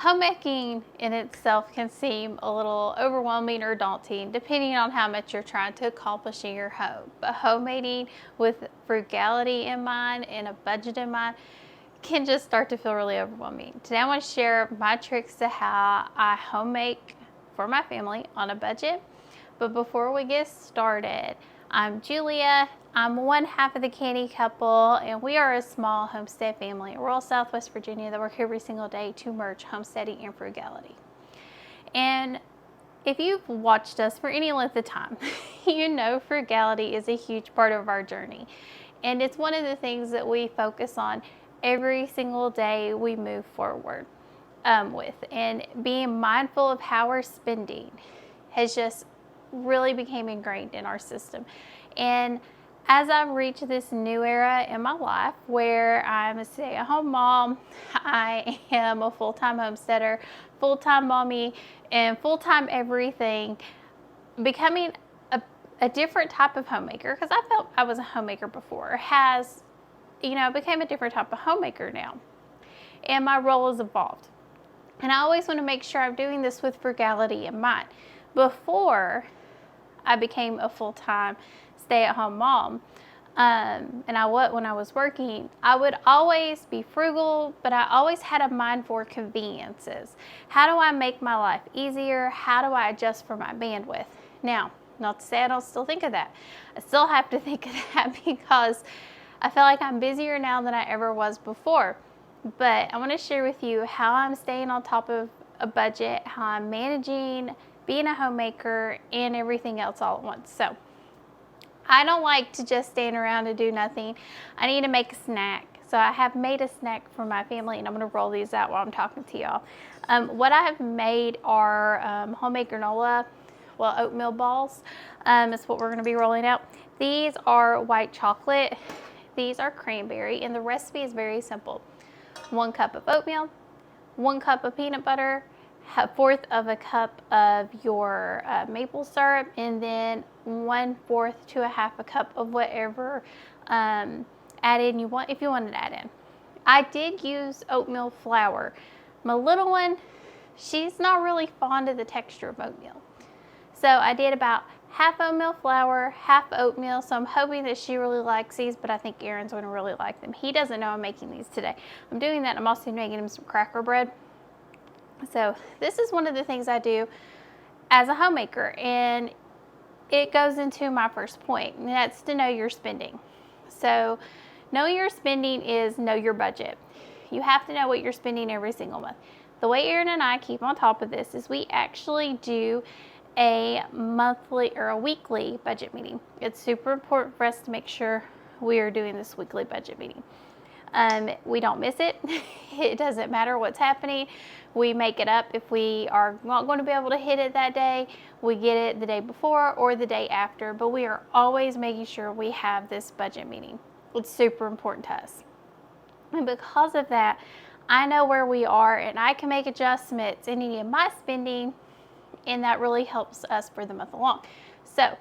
Homemaking in itself can seem a little overwhelming or daunting depending on how much you're trying to accomplish in your home. But homemaking with frugality in mind and a budget in mind can just start to feel really overwhelming. Today I want to share my tricks to how I home make for my family on a budget. But before we get started, I'm Julia. I'm one half of the Canny Couple, and we are a small homestead family in rural Southwest Virginia that work every single day to merge homesteading and frugality. And if you've watched us for any length of time, you know frugality is a huge part of our journey. And it's one of the things that we focus on every single day we move forward with. And being mindful of how we're spending has just really became ingrained in our system. And as I've reached this new era in my life where I'm a stay-at-home mom, I am a full-time homesteader, full-time mommy, and full-time everything, becoming a different type of homemaker, because I felt I was a homemaker before, became a different type of homemaker now. And my role has evolved. And I always want to make sure I'm doing this with frugality in mind. Before I became a full-time stay-at-home mom, when I was working, I would always be frugal, but I always had a mind for conveniences. How do I make my life easier? How do I adjust for my bandwidth? Now, not to say I don't still think of that. I still have to think of that because I feel like I'm busier now than I ever was before. But I want to share with you how I'm staying on top of a budget, how I'm managing being a homemaker, and everything else all at once. So I don't like to just stand around and do nothing. I need to make a snack. So I have made a snack for my family, and I'm going to roll these out while I'm talking to y'all. What I have made are homemade granola, oatmeal balls. Is what we're going to be rolling out. These are white chocolate. These are cranberry, and the recipe is very simple. 1 cup of oatmeal, 1 cup of peanut butter, 1/4 of a cup of your maple syrup, and then 1/4 to 1/2 a cup of whatever add-in you want, if you wanted to add in. I did use oatmeal flour. My little one, she's not really fond of the texture of oatmeal. So I did about half oatmeal flour, half oatmeal. So I'm hoping that she really likes these, but I think Aaron's going to really like them. He doesn't know I'm making these today. I'm doing that. I'm also making him some cracker bread. So this is one of the things I do as a homemaker, and it goes into my first point, and that's to know your spending. So knowing your spending is know your budget. You have to know what you're spending every single month. The way Aaron and I keep on top of this is we actually do a monthly or a weekly budget meeting. It's super important for us to make sure we are doing this weekly budget meeting. We don't miss it. It doesn't matter what's happening. We make it up. If we are not going to be able to hit it that day, we get it the day before or the day after, but we are always making sure we have this budget meeting. It's super important to us. And because of that, I know where we are, and I can make adjustments in any of my spending, and that really helps us for the month along. So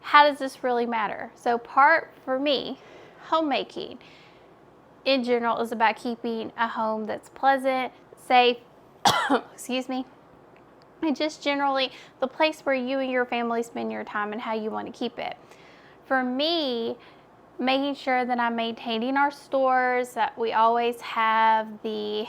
how does this really matter? So part for me, homemaking in general is about keeping a home that's pleasant, safe, excuse me, and just generally the place where you and your family spend your time and how you want to keep it. For me, making sure that I'm maintaining our stores, that we always have the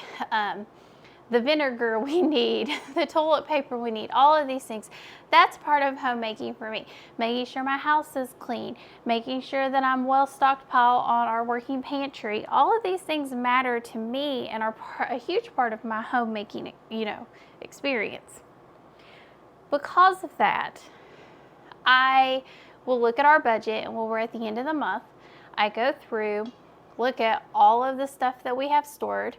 vinegar we need, the toilet paper we need, all of these things. That's part of homemaking for me. Making sure my house is clean, making sure that I'm well stockpiled on our working pantry. All of these things matter to me and are a huge part of my homemaking, experience. Because of that, I will look at our budget, and when we're at the end of the month, I go through, look at all of the stuff that we have stored,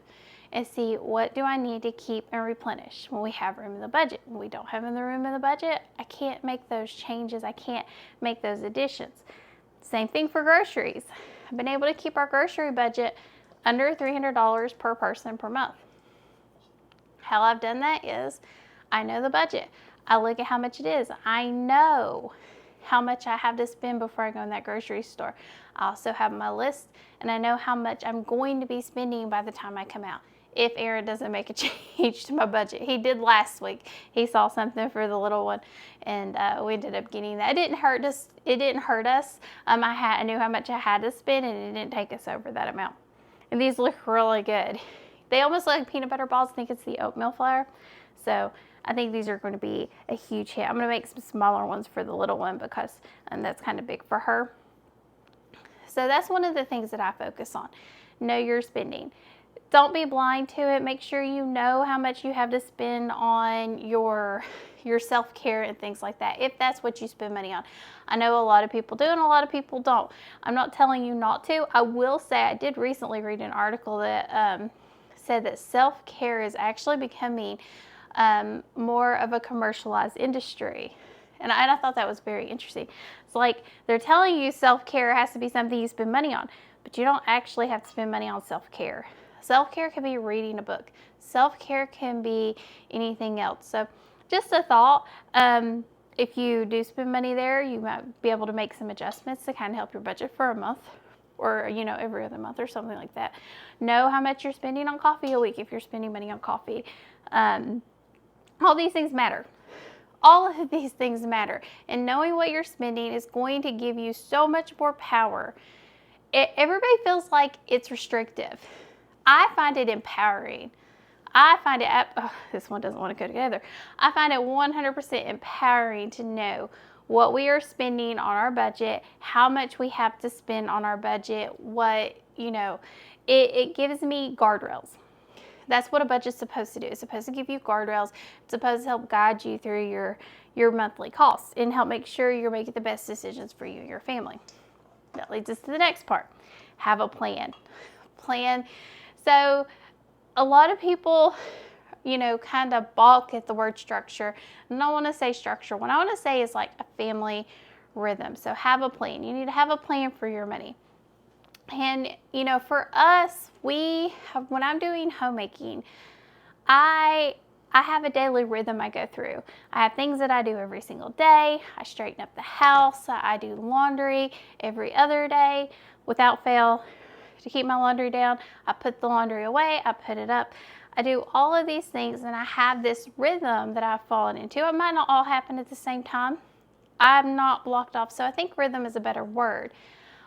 and see what do I need to keep and replenish when we have room in the budget. When we don't have in the room in the budget, I can't make those changes. I can't make those additions. Same thing for groceries. I've been able to keep our grocery budget under $300 per person per month. How I've done that is I know the budget. I look at how much it is. I know how much I have to spend before I go in that grocery store. I also have my list, and I know how much I'm going to be spending by the time I come out. if Aaron doesn't make a change to my budget. He did last week. He saw something for the little one, and we ended up getting that. It didn't hurt us. I knew how much I had to spend, and it didn't take us over that amount. And these look really good. They almost look like peanut butter balls. I think it's the oatmeal flour. So I think these are going to be a huge hit. I'm going to make some smaller ones for the little one because that's kind of big for her. So that's one of the things that I focus on. Know your spending. Don't be blind to it. Make sure you know how much you have to spend on your self-care and things like that, if that's what you spend money on. I know a lot of people do and a lot of people don't. I'm not telling you not to. I will say I did recently read an article that said that self-care is actually becoming more of a commercialized industry. And I thought that was very interesting. It's like they're telling you self-care has to be something you spend money on, but you don't actually have to spend money on self-care. Self-care can be reading a book. Self-care can be anything else. So just a thought, if you do spend money there, you might be able to make some adjustments to kind of help your budget for a month, or every other month or something like that. Know how much you're spending on coffee a week if you're spending money on coffee. All these things matter. All of these things matter. And knowing what you're spending is going to give you so much more power. Everybody feels like it's restrictive. I find it empowering. This one doesn't want to go together. I find it 100% empowering to know what we are spending on our budget, how much we have to spend on our budget, it gives me guardrails. That's what a budget's supposed to do. It's supposed to give you guardrails. It's supposed to help guide you through your monthly costs and help make sure you're making the best decisions for you and your family. That leads us to the next part. Have a plan. So a lot of people, kind of balk at the word structure. And I want to say structure. What I want to say is like a family rhythm. So have a plan. You need to have a plan for your money. And, for us, when I'm doing homemaking, I have a daily rhythm I go through. I have things that I do every single day. I straighten up the house. I do laundry every other day without fail. To keep my laundry down, I put the laundry away. I put it up. I do all of these things, and I have this rhythm that I've fallen into. It might not all happen at the same time. I'm not blocked off, so I think rhythm is a better word.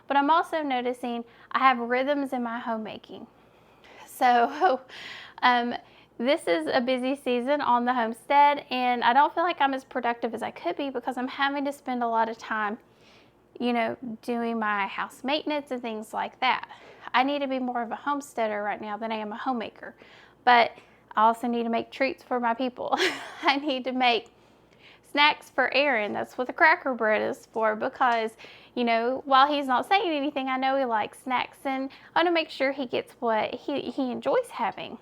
But I'm also noticing I have rhythms in my homemaking. So this is a busy season on the homestead, and I don't feel like I'm as productive as I could be because I'm having to spend a lot of time, doing my house maintenance and things like that. I need to be more of a homesteader right now than I am a homemaker. But I also need to make treats for my people. I need to make snacks for Aaron. That's what the cracker bread is for, because while he's not saying anything, I know he likes snacks, and I want to make sure he gets what he enjoys having.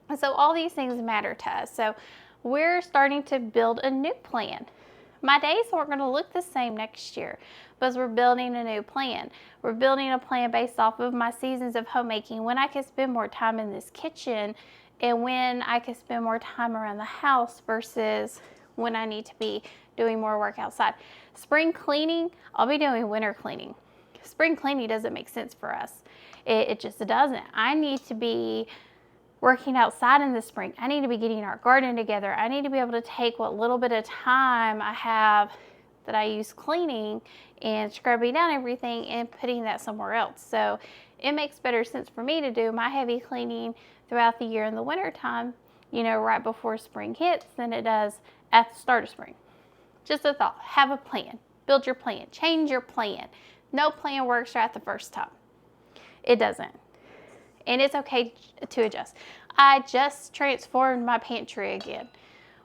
And so all these things matter to us. So we're starting to build a new plan. My days aren't going to look the same next year because we're building a new plan. We're building a plan based off of my seasons of homemaking, when I can spend more time in this kitchen and when I can spend more time around the house versus when I need to be doing more work outside. Spring cleaning, I'll be doing winter cleaning. Spring cleaning doesn't make sense for us. It just doesn't. I need to be working outside in the spring. I need to be getting our garden together. I need to be able to take what little bit of time I have that I use cleaning and scrubbing down everything and putting that somewhere else. So it makes better sense for me to do my heavy cleaning throughout the year in the winter time, right before spring hits, than it does at the start of spring. Just a thought. Have a plan. Build your plan. Change your plan. No plan works right the first time. It doesn't. And it's okay to adjust. I just transformed my pantry again.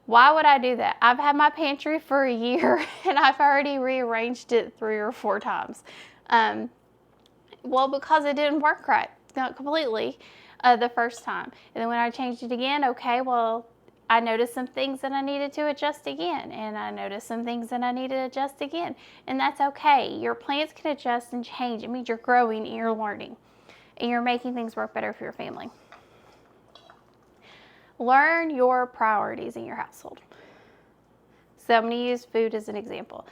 Why would I do that? I've had my pantry for a year and I've already rearranged it 3 or 4 times. Because it didn't work right, not completely, the first time. And then when I changed it again, I noticed some things that I needed to adjust again, and I noticed some things that I needed to adjust again. And that's okay. Your plans can adjust and change. It means you're growing and you're learning, and you're making things work better for your family. Learn your priorities in your household. So I'm going to use food as an example.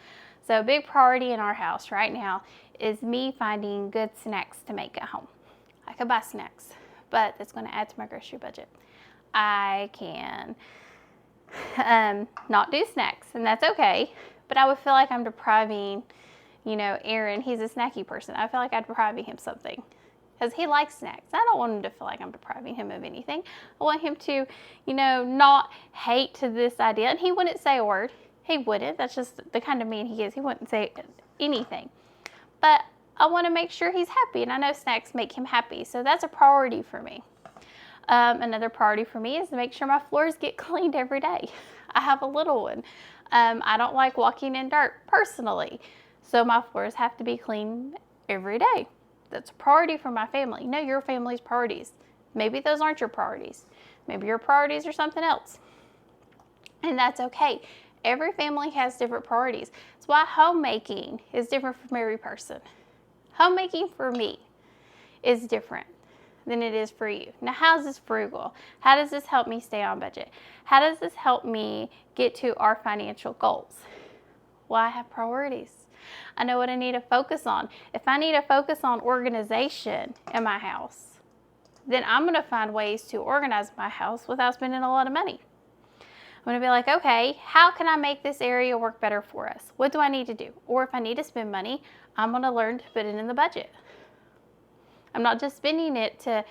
So a big priority in our house right now is me finding good snacks to make at home. I could buy snacks, but it's going to add to my grocery budget. I can not do snacks, and that's okay, but I would feel like I'm depriving, Aaron, he's a snacky person. I feel like I'm depriving him something because he likes snacks. I don't want him to feel like I'm depriving him of anything. I want him to, not hate to this idea, and he wouldn't say a word. He wouldn't. That's just the kind of man he is. He wouldn't say anything, but I want to make sure he's happy, and I know snacks make him happy, so that's a priority for me. Another priority for me is to make sure my floors get cleaned every day. I have a little one. I don't like walking in dirt personally, so my floors have to be clean every day. That's a priority for my family. Know your family's priorities. Maybe those aren't your priorities. Maybe your priorities are something else, and that's okay. Every family has different priorities. That's why homemaking is different from every person. Homemaking for me is different than it is for you. Now, how is this frugal? How does this help me stay on budget? How does this help me get to our financial goals? Well, I have priorities. I know what I need to focus on. If I need to focus on organization in my house, then I'm going to find ways to organize my house without spending a lot of money. I'm going to be like, okay, how can I make this area work better for us? What do I need to do? Or if I need to spend money, I'm going to learn to put it in the budget. I'm not just spending it to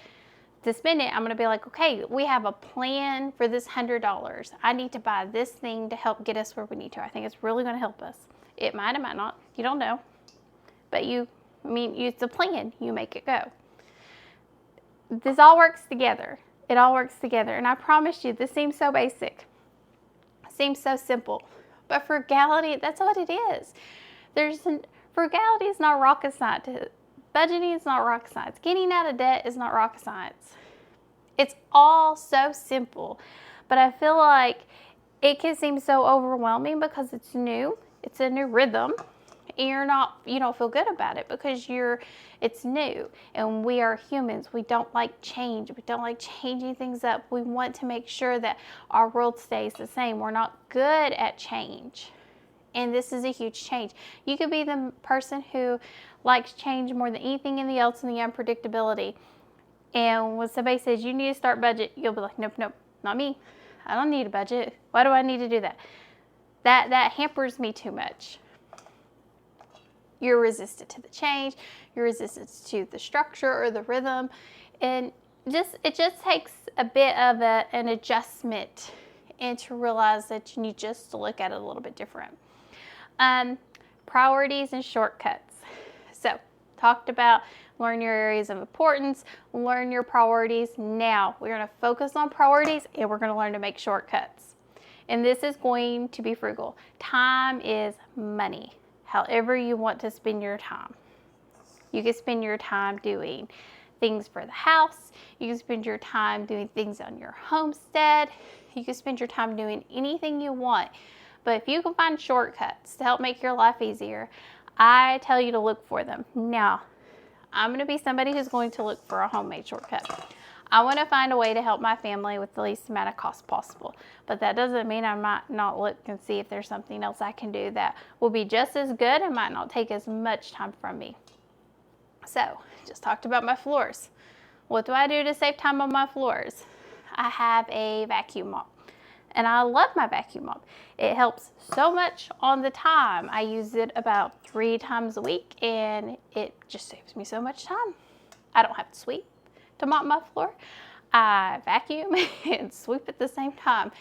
spend it. I'm going to be like, okay, we have a plan for this $100. I need to buy this thing to help get us where we need to. I think it's really going to help us. It might not. You don't know. But it's a plan. You make it go. This all works together. It all works together. And I promise you, this seems so basic. It seems so simple. But frugality, that's what it is. Frugality is not rocket science. Budgeting is not rocket science. Getting out of debt is not rocket science. It's all so simple, but I feel like it can seem so overwhelming because it's new. It's a new rhythm, and you don't feel good about it because it's new, and we are humans. We don't like change. We don't like changing things up. We want to make sure that our world stays the same. We're not good at change. And this is a huge change. You could be the person who likes change more than anything else in the unpredictability. And when somebody says you need to start budget, you'll be like, nope, not me. I don't need a budget. Why do I need to do that? That hampers me too much. You're resistant to the change. You're resistant to the structure or the rhythm. And it just takes a bit of an adjustment and to realize that you need just to look at it a little bit different. Priorities and shortcuts. So, talked about learn your areas of importance, learn your priorities. Now, we're going to focus on priorities and we're going to learn to make shortcuts. And this is going to be frugal. Time is money. However you want to spend your time. You can spend your time doing things for the house. You can spend your time doing things on your homestead. You can spend your time doing anything you want. But if you can find shortcuts to help make your life easier, I tell you to look for them. Now, I'm going to be somebody who's going to look for a homemade shortcut. I want to find a way to help my family with the least amount of cost possible. But that doesn't mean I might not look and see if there's something else I can do that will be just as good and might not take as much time from me. So, just talked about my floors. What do I do to save time on my floors? I have a vacuum mop. And I love my vacuum mop. It helps so much on the time. I use it about 3 times a week, and it just saves me so much time. I don't have to sweep to mop my floor. I vacuum and sweep at the same time.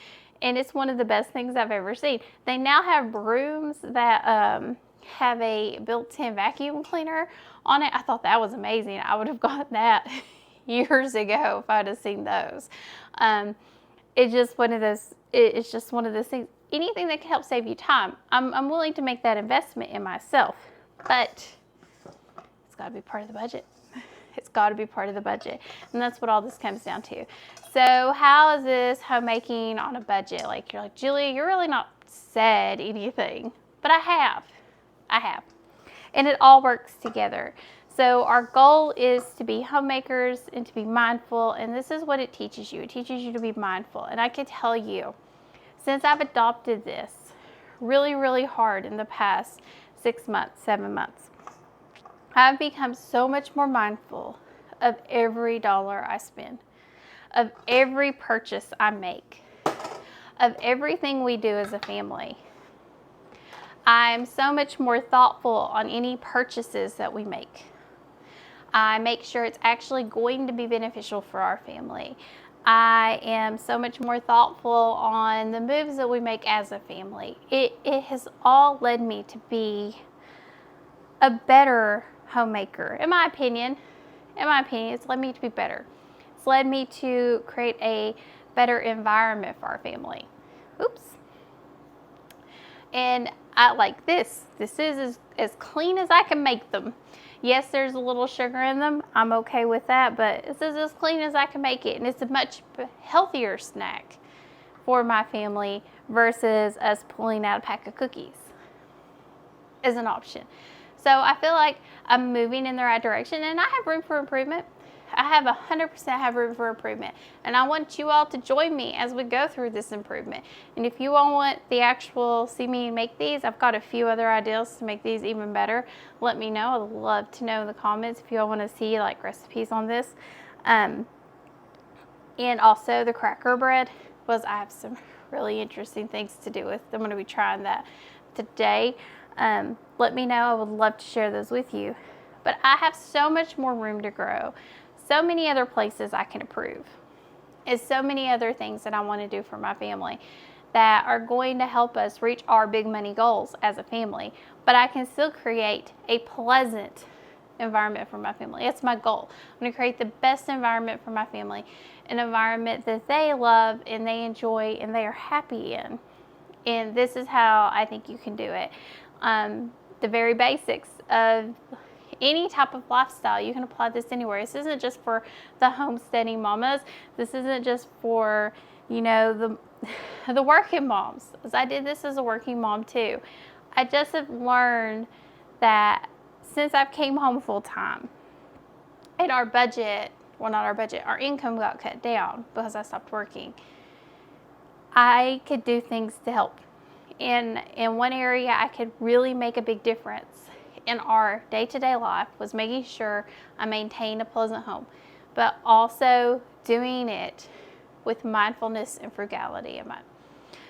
And it's one of the best things I've ever seen. They now have brooms that have a built-in vacuum cleaner on it. I thought that was amazing. I would have gotten that years ago if I'd have seen those. It's just one of those things. Anything that can help save you time, I'm willing to make that investment in myself, but it's got to be part of the budget. It's got to be part of the budget, and that's what all this comes down to. So how is this homemaking on a budget? Like, you're like, Julia, you're really not said anything, but I have, and it all works together. So our goal is to be homemakers and to be mindful, and this is what it teaches you. It teaches you to be mindful. And I can tell you, since I've adopted this really, really hard in the past 6 months, 7 months, I've become so much more mindful of every dollar I spend, of every purchase I make, of everything we do as a family. I'm so much more thoughtful on any purchases that we make. I make sure it's actually going to be beneficial for our family. I am so much more thoughtful on the moves that we make as a family. It has all led me to be a better homemaker, in my opinion. In my opinion, it's led me to be better. It's led me to create a better environment for our family. Oops. And I like this. This is as clean as I can make them. Yes, there's a little sugar in them. I'm okay with that, but this is as clean as I can make it. And it's a much healthier snack for my family versus us pulling out a pack of cookies as an option. So I feel like I'm moving in the right direction, and I have room for improvement. I have 100% have room for improvement, and I want you all to join me as we go through this improvement. And if you all want the actual see me make these, I've got a few other ideas to make these even better. Let me know. I'd love to know in the comments if you all want to see like recipes on this. And also the cracker bread was, I have some really interesting things to do with. I'm going to be trying that today. Let me know. I would love to share those with you. But I have so much more room to grow. So many other places I can improve. And so many other things that I want to do for my family that are going to help us reach our big money goals as a family. But I can still create a pleasant environment for my family. It's my goal. I'm going to create the best environment for my family, an environment that they love and they enjoy and they are happy in. And this is how I think you can do it. The very basics of any type of lifestyle, you can apply this anywhere. This isn't just for the homesteading mamas. This isn't just for, you know, the working moms. Because I did this as a working mom too. I just have learned that since I've came home full time, and our budget, well, not our budget, our income got cut down because I stopped working, I could do things to help. In one area, I could really make a big difference in our day-to-day life was making sure I maintain a pleasant home, but also doing it with mindfulness and frugality in mind.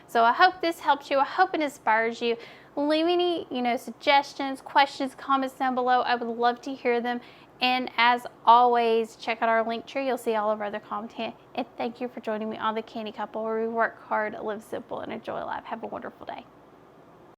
So I hope this helps you. I hope it inspires you. Leave any, suggestions, questions, comments down below. I would love to hear them. And as always, check out our link tree. You'll see all of our other content. And thank you for joining me on the Canny Couple, where we work hard, live simple, and enjoy life. Have a wonderful day.